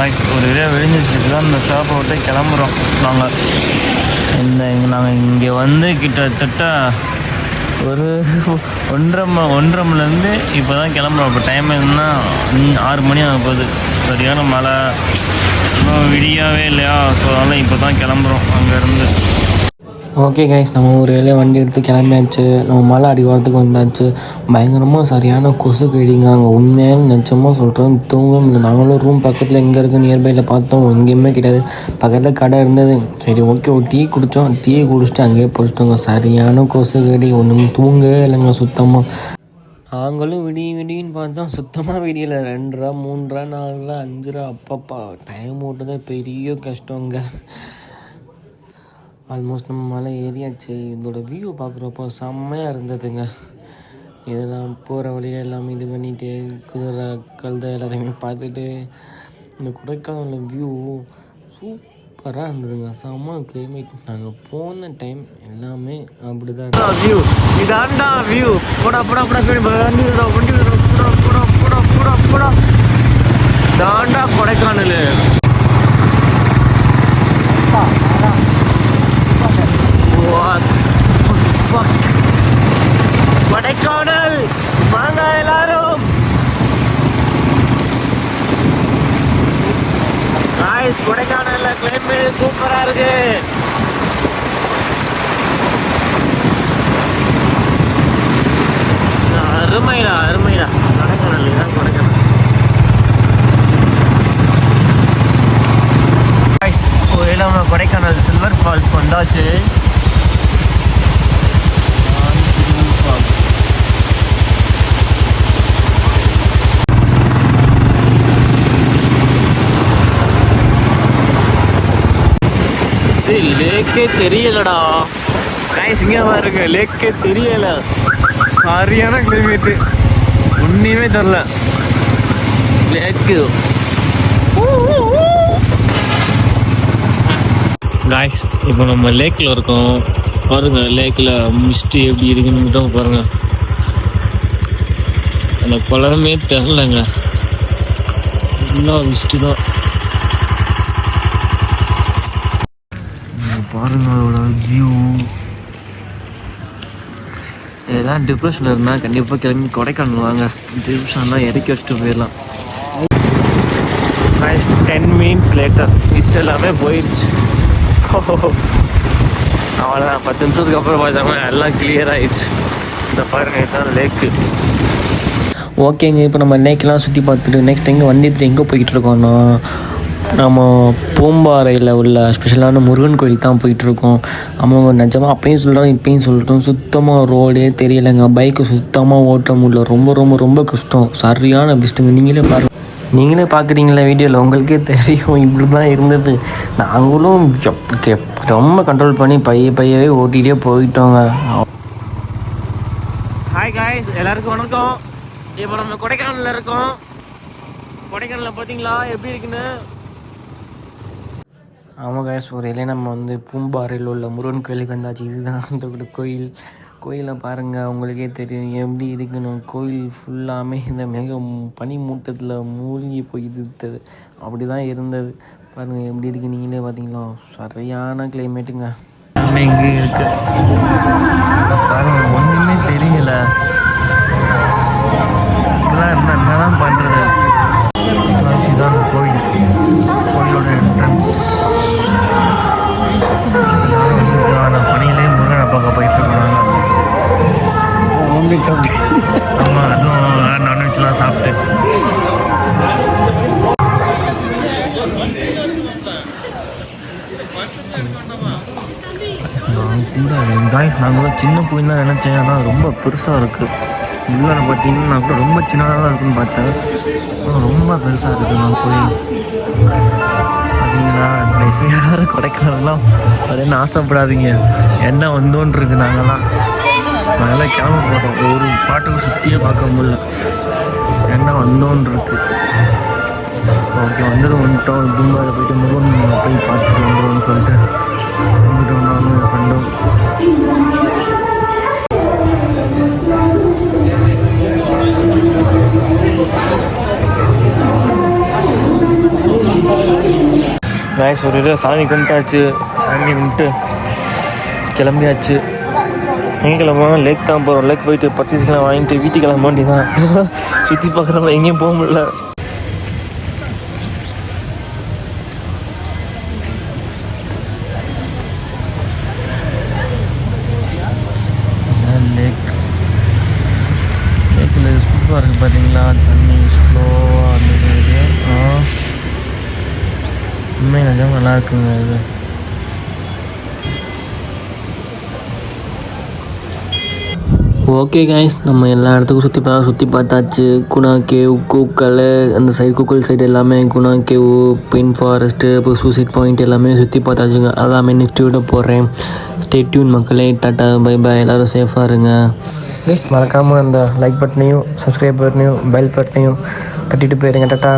Guys ஒரு வழியாக விழுந்துச்சுட்டு தான் இந்த ஷாப்பை விட்டு கிளம்புறோம். நாங்கள் இங்கே வந்து கிட்டத்தட்ட ஒரு 1:30 மணிலேருந்து இப்போ தான் கிளம்புறோம். இப்போ டைம் என்னன்னா 6 மணி ஆக போகுது. சரியான மழை, இன்னும் விடியாவே இல்லையா. ஸோ அதனால் இப்போ தான் கிளம்புறோம் அங்கேருந்து. ஓகே கைஸ், நம்ம ஒரு வேலையை வண்டி எடுத்து கிளம்பியாச்சு. நம்ம மலை அடிவாரத்துக்கு வந்தாச்சு. பயங்கரமாக சரியான கொசு கடிங்க அங்கே. உண்மையான நிச்சயமாக சொல்கிறோம், தூங்கவும் இல்லை. நாங்களும் ரூம் பக்கத்தில் எங்கே இருக்குது நியர்பையில் பார்த்தோம், எங்கேயுமே கிடையாது. பக்கத்தில் கடை இருந்தது. சரி ஓகே, ஒரு டீ குடித்தோம். டீயை குடிச்சிட்டு அங்கேயே பிடிச்சிட்டோங்க. சரியான கொசு கடி, ஒன்றும் தூங்கவே இல்லைங்க சுத்தமாக. நாங்களும் விடின்னு பார்த்தோம், சுத்தமாக விடியலை. 2:30, 3:30, 4:00, 5:00. அப்பப்பா டைம் ஓட்டுதான் பெரிய கஷ்டங்க. ஆல்மோஸ்ட் நம்ம மலை ஏறியாச்சு. இதோட வியூ பார்க்குறப்போ செம்மையாக இருந்ததுங்க. இதெல்லாம் போகிற வழியில் எல்லாமே இது பண்ணிவிட்டு குதிரை கழுதை எல்லாத்தையுமே பார்த்துட்டு இந்த கொடைக்கானல் வியூ சூப்பராக இருந்ததுங்க. செம்ம கிளைமேட். நாங்கள் போன டைம் எல்லாமே அப்படி தான் வியூ. இதாண்டா வியூ. தாண்டா கொடைக்கானல். கொடைக்கானல் வாங்க எல்லாரும். காய்ஸ், கொடைக்கானல்ல கிளைமேட் சூப்பரா இருக்கு. அருமைடா கொடைக்கானல் தான் கொடைக்கானல். காய்ஸ், நம்ம கொடைக்கானல் சில்வர் ஃபால்ஸ் வந்தாச்சு. லேக்கே தெரியலடா காய்ஸ். இங்கே பாருங்க, லேக்கே தெரியல. சரியான கிளைமேட்டு, ஒன்றுமே தெரில. லேக்கு காய்ஸ், இப்போ நம்ம லேக்கில் இருக்கோம். பாருங்க லேக்கில் மிஸ்ட்டு எப்படி இருக்குன்னு மட்டும் பாருங்க. அந்த குளமே தெரிலங்க, ஃபுல்லாக மிஸ்ட்டு தான். பாருங்க அதோட வியூ. இதெல்லாம் டிப்ரெஷனில் இருந்தால் கண்டிப்பாக கிளம்பி கொடைக்கானல் வாங்க. டிப்ரெஷன்லாம் இறக்கி வச்சுட்டு போயிடலாம். 10 minutes லேட்டர் மிஸ்ட் எல்லாமே போயிடுச்சு. அவ்வளோதான், 10 நிமிஷத்துக்கு அப்புறம் பார்த்தாங்க எல்லாம் கிளியர் ஆகிடுச்சு. இந்த பாருங்க, இதுதான் லேக்கு. ஓகேங்க, இப்போ நம்ம லேக்கெலாம் சுற்றி பார்த்துட்டு நெக்ஸ்ட் வண்டி எடுத்துகிட்டு எங்கே போய்கிட்டு இருக்கோம்னா, நம்ம பூம்பாறையில் உள்ள ஸ்பெஷலான முருகன் கோயிலுக்கு தான் போயிட்டுருக்கோம். அவங்க நிஜமாக அப்பயும் சொல்கிறோம் இப்பயும் சொல்லிட்டோம், சுத்தமாக ரோடே தெரியலைங்க. பைக்கு சுத்தமாக ஓட்ட முடியல. ரொம்ப கஷ்டம். சரியான பெஸ்ட்டுங்க. நீங்களே பார்க்குறீங்களா வீடியோவில், உங்களுக்கே தெரியும் இப்படி தான் இருந்தது. நாங்களும் ரொம்ப கண்ட்ரோல் பண்ணி பையவே ஓட்டிகிட்டே போயிட்டோங்க. ஹாய் காய்ஸ், எல்லாருக்கும் வணக்கம். இப்போ நம்ம கொடைக்கானலில் இருக்கோம். கொடைக்கானலில் பார்த்தீங்களா எப்படி இருக்குன்னு? ஆமாம் காய்ஸ், ஒரு இலையே நம்ம பூம்பாறையில் உள்ள முருகன் கோயிலுக்கு வந்தாச்சு. இதுதான் அந்த கோயிலை பாருங்கள், உங்களுக்கே தெரியும் எப்படி இருக்குன்னு. கோயில் ஃபுல்லாமே இந்த பனி மூட்டத்தில் மூழ்கி போயிடுது. அப்படி தான் இருந்தது. பாருங்கள் எப்படி இருக்குது, நீங்களே பார்த்தீங்களா. சரியான கிளைமேட்டுங்க. இங்கே இருக்கு பாருங்க, ஒன்றுமே தெரியல. இதெல்லாம் என்னதான் பண்ணுறது. இதுதான் கோயிலோட என்ட்ரன்ஸ். பணியிலே முருகனை பார்க்க போயிட்டு இருக்காங்க. ஆமாம், அதுவும் நான்வெஜ்லாம் சாப்பிட்டு. நான் கூட சின்ன கோயில் தான் நினச்சேன், ஆனால் ரொம்ப பெருசாக இருக்குது. உள்ளே பார்த்தீங்கன்னா நான் கூட ரொம்ப சின்னதாக தான் இருக்குன்னு பார்த்தேன், ரொம்ப பெருசாக இருக்குது நான் கோயில். பார்த்தீங்களா, யாரும் கொடைக்கானலாம் அதுன்னு ஆசைப்படாதீங்க. என்ன வந்தோன்றிருக்கு. நாங்கள்லாம் கிளம்ப போட்டோம். ஒரு பாட்டுக்கு சுற்றியே பார்க்க முடியல. என்ன வந்தோன்றிருக்கு. ஓகே, வந்துட்டோம். பூம்பாறை போயிட்டு முருகன் போய் பார்த்துட்டு வந்துடும்னு சொல்லிட்டு வந்துட்டோம். நானும் ஃப்ரெண்டும். மேக்ஸ் ஒரு சாமி கும்பிட்டாச்சு. சாமி கும்பிட்டு கிளம்பியாச்சு. எங்கே கிளம்புவோம்? லேக் தான் போகிறோம். லேக் போயிட்டு பர்ச்சேஸ்க்கெல்லாம் வாங்கிட்டு வீட்டுக்கு கிளம்ப வேண்டியதான். சுற்றி பார்க்குறப்ப எங்கேயும் போக முடியல. லேக் லேக்கில் சூப்பராக இருக்குது பார்த்தீங்களா? தண்ணி ஸ்லோவாக இருந்தது. உண்மை நிஜம் நல்லா இருக்குங்க இது. ஓகே கைஸ், நம்ம எல்லா இடத்துக்கும் சுற்றி பார்த்தாச்சு. குணா கேவ், கூக்கல், அந்த சைடு கூக்கல் சைடு எல்லாமே, குணா கேவ், பெயின் ஃபாரஸ்ட்டு, அப்புறம் சூசைட் பாயிண்ட் எல்லாமே சுற்றி பார்த்தாச்சுங்க. எல்லாமே நெக்ஸ்ட் வீடியோ போடுறேன். ஸ்டே டியூன் மக்களே. Tata bye bye. எல்லோரும் சேஃபாக இருங்க கைஸ். மறக்காமல் அந்த லைக் பட்டனையும் சப்ஸ்கிரைப் பட்டனையும் பெல் பட்டனையும் தட்டிட்டு போயிருங்க. டாட்டா.